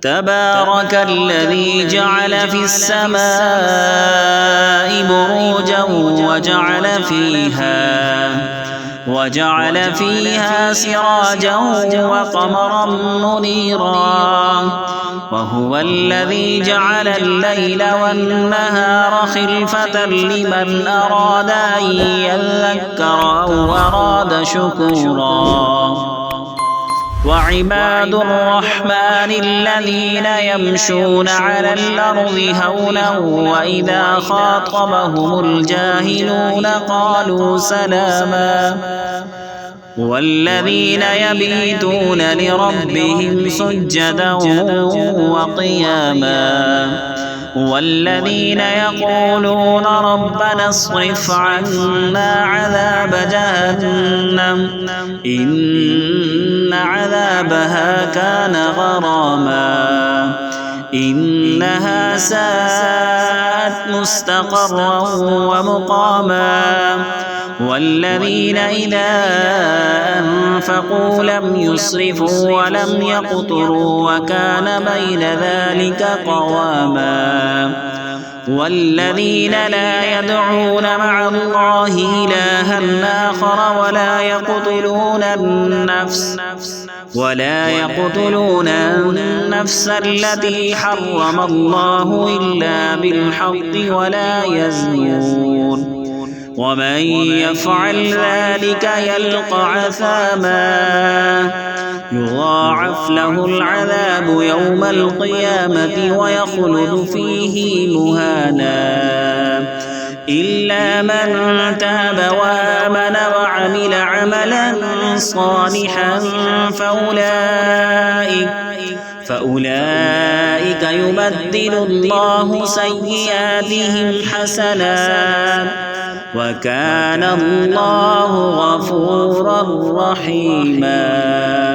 تبارك الذي جعل في السماء بروجا وجعل فيها سراجا وقمرا منيرا وهو الذي جعل الليل والنهار خلفة لمن أراد أن يذكر أو أراد شكورا وعباد الرحمن الذين يمشون على الأرض هونا وإذا خاطبهم الجاهلون قالوا سلاما والذين يبيتون لربهم سجدا وقياما والذين يقولون ربنا اصرف عنا عذاب جهنم إن عذابها كان غراما إنها ساءت مستقرا ومقاما والذين إذا أنفقوا لم يسرفوا ولم يقتروا وكان بين ذلك قواما والذين لا يدعون مع الله إلها آخر ولا يقتلون النفس التي حرم الله إلا بالحق ولا يزنون ومن يفعل ذلك يلقى عثاما يضاعف له العذاب يوم القيامة ويخلد فيه مهانا إلا من تاب وآمن وعمل عملا صالحا فأولئك يبدل الله سيئاتهم حسنات وكان الله غفورا رحيما.